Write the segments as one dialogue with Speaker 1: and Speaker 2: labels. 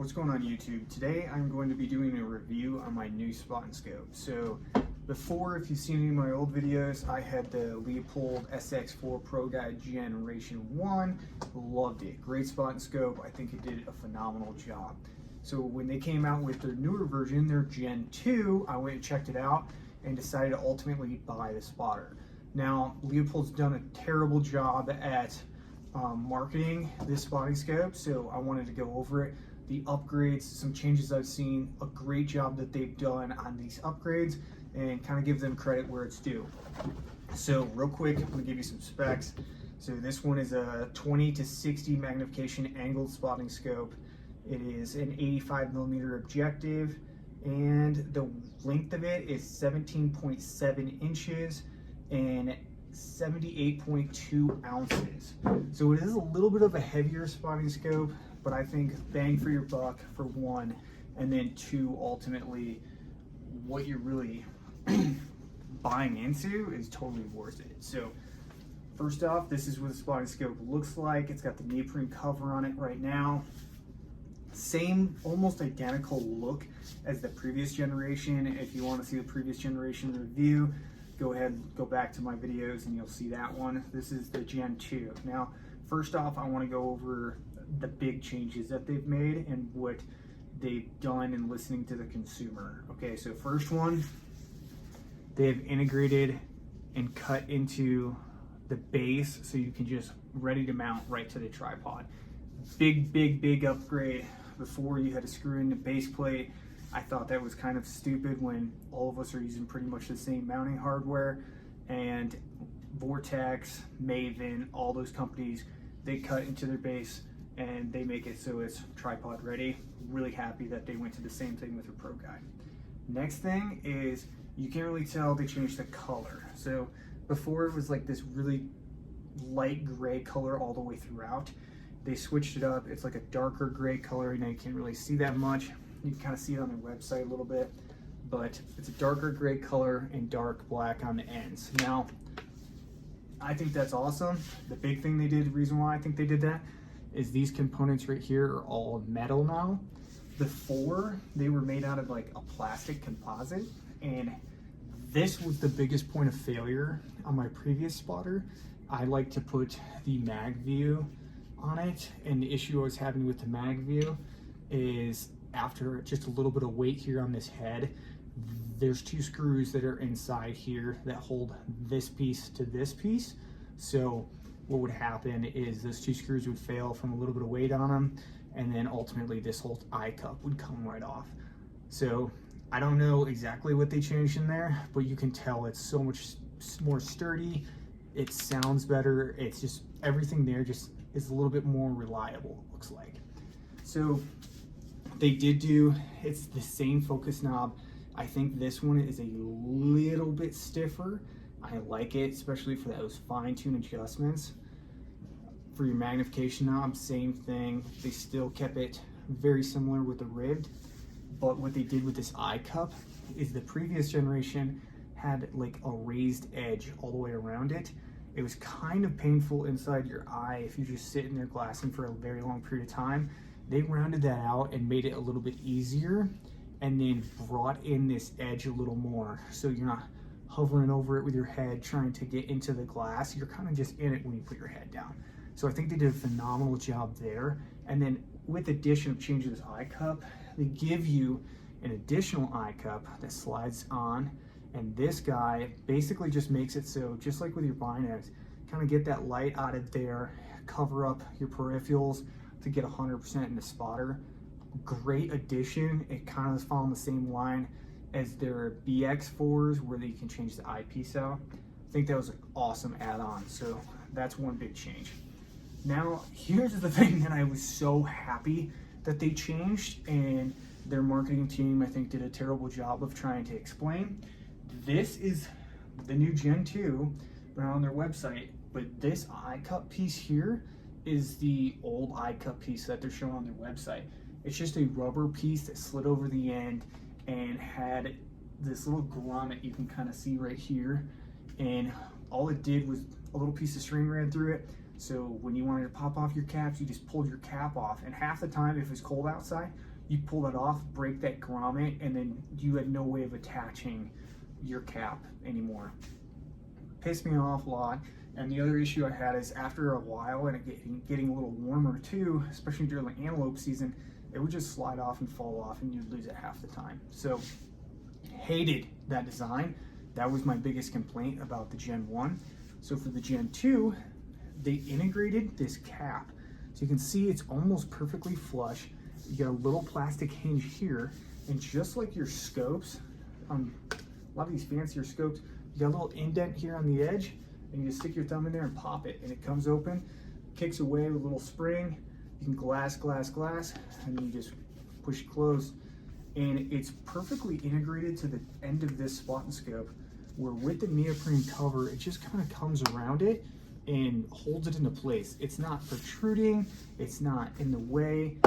Speaker 1: What's going on YouTube? Today I'm going to be doing a review on my new spotting scope. So before, if you've seen any of my old videos, I had the Leupold SX-4 Pro Guide Generation 1. Loved it. Great spotting scope. I think it did a phenomenal job. So when they came out with their newer version, their Gen 2, I went and checked it out and decided to ultimately buy the spotter. Now, Leupold's done a terrible job at marketing this spotting scope, so I wanted to go over it. The upgrades, some changes I've seen, a great job that they've done on these upgrades, and kind of give them credit where it's due. So real quick, I'm gonna give you some specs. So this one is a 20 to 60 magnification angled spotting scope. It is an 85mm objective, and the length of it is 17.7 inches and 78.2 ounces. So it is a little bit of a heavier spotting scope, but I think bang for your buck for one, and then two, ultimately what you're really buying into is totally worth it. So first off, this is what the spotting scope looks like. It's got the neoprene cover on it right now. Same, almost identical look as the previous generation. If you want to see the previous generation review, go ahead, go back to my videos and you'll see that one. This is the Gen 2. Now, first off, I want to go over the big changes that they've made and what they've done in listening to the consumer. Okay, so first one, they've integrated and cut into the base so you can just ready to mount right to the tripod. Big upgrade. Before, you had to screw in the base plate. I thought that was kind of stupid when all of us are using pretty much the same mounting hardware, and Vortex, Maven, all those companies, they cut into their base and they make it so it's tripod ready. Really happy that they went to the same thing with their Pro Guide. Next thing is, you can't really tell they changed the color. So before, it was like this really light gray color all the way throughout. They switched it up. It's like a darker gray color. Now you can't really see that much. You can kind of see it on their website a little bit, but it's a darker gray color and dark black on the ends. Now, I think that's awesome. The big thing they did, the reason why I think they did that, is these components right here are all metal now. Before, they were made out of like a plastic composite, and this was the biggest point of failure on my previous spotter. I like to put the mag view on it, and the issue I was having with the mag view is, after just a little bit of weight here on this head, there's two screws that are inside here that hold this piece to this piece. So what would happen is those two screws would fail from a little bit of weight on them, and then ultimately this whole eye cup would come right off. So I don't know exactly what they changed in there, but you can tell it's so much more sturdy. It sounds better. It's just, everything there just is a little bit more reliable, it looks like. So they did do, it's the same focus knob. I think this one is a little bit stiffer. I like it, especially for those fine-tune adjustments. For your magnification knob, same thing. They still kept it very similar with the ribbed, but what they did with this eye cup is the previous generation had like a raised edge all the way around it. It was kind of painful inside your eye if you just sit in there glassing for a very long period of time. They rounded that out and made it a little bit easier, and then brought in this edge a little more, so you're not hovering over it with your head trying to get into the glass. You're kind of just in it when you put your head down. So I think they did a phenomenal job there. And then with the addition of changing this eye cup, they give you an additional eye cup that slides on, and this guy basically just makes it so, just like with your binos, kind of get that light out of there, cover up your peripherals to get 100% in the spotter. Great addition. It kind of is following the same line as their BX4s, where they can change the eyepiece out. I think that was an awesome add-on, so that's one big change. Now, here's the thing that I was so happy that they changed, and their marketing team, I think, did a terrible job of trying to explain. This is the new Gen 2, but on their website, but this eye cup piece here is the old eye cup piece that they're showing on their website. It's just a rubber piece that slid over the end and had this little grommet you can kind of see right here, and all it did was a little piece of string ran through it, So when you wanted to pop off your caps, you just pulled your cap off. And half the time, if it's cold outside, you pull that off, break that grommet, and then you had no way of attaching your cap anymore. Pissed me off a lot. And the other issue I had is after a while, and it getting a little warmer too, especially during the antelope season, it would just slide off and fall off, and you'd lose it half the time. So hated that design. That was my biggest complaint about the Gen 1. So for the Gen 2, they integrated this cap. So you can see it's almost perfectly flush. You got a little plastic hinge here, and just like your scopes, a lot of these fancier scopes, you got a little indent here on the edge, and you just stick your thumb in there and pop it, and it comes open, kicks away with a little spring. You can glass, and then you just push it closed. And it's perfectly integrated to the end of this spot and scope, where with the neoprene cover, it just kind of comes around it and holds it into place. It's not protruding, it's not in the way,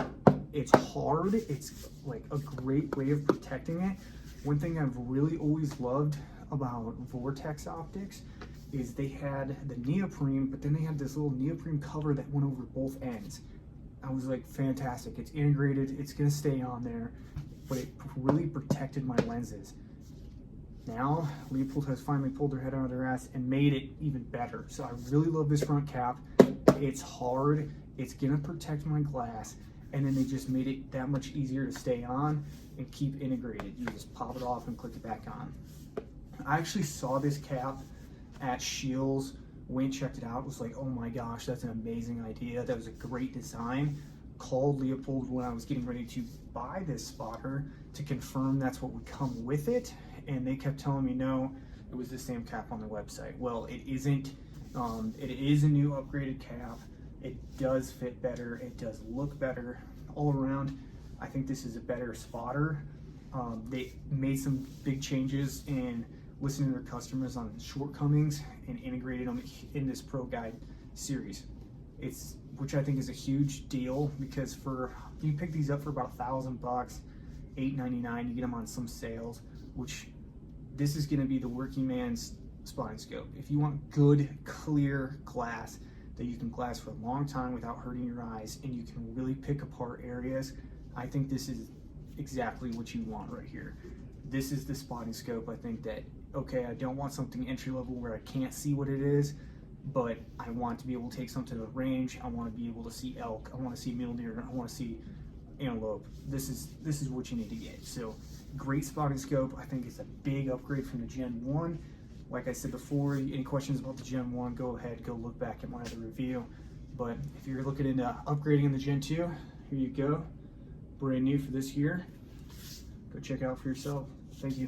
Speaker 1: it's hard, it's like a great way of protecting it. One thing I've really always loved about Vortex optics is they had the neoprene, but then they had this little neoprene cover that went over both ends. I was like, fantastic, it's integrated, it's gonna stay on there, but it really protected my lenses. Now, Leupold has finally pulled their head out of their ass and made it even better. So I really love this front cap. It's hard, it's gonna protect my glass, and then they just made it that much easier to stay on and keep integrated. You just pop it off and click it back on. I actually saw this cap at Scheels, went, checked it out, was like, oh my gosh, that's an amazing idea. That was a great design. Called Leupold when I was getting ready to buy this spotter to confirm that's what would come with it, and they kept telling me no, it was the same cap on the website. Well, it isn't. It is a new upgraded cap. It does fit better, it does look better all around. I think this is a better spotter. They made some big changes in listening to their customers on shortcomings and integrated them in this Pro Guide series. Which I think is a huge deal, because you pick these up for about $1,000, $8.99. You get them on some sales, which this is going to be the working man's spotting scope. If you want good, clear glass that you can glass for a long time without hurting your eyes, and you can really pick apart areas, I think this is exactly what you want right here. This is the spotting scope. I think that, okay, I don't want something entry level where I can't see what it is, but I want to be able to take something to the range. I want to be able to see elk. I want to see mule deer. I want to see antelope. This is what you need to get. So great spotting scope. I think it's a big upgrade from the Gen 1. Like I said before, any questions about the Gen 1, go ahead, go look back at my other review. But if you're looking into upgrading in the Gen 2, here you go. Brand new for this year. Go check it out for yourself. Thank you.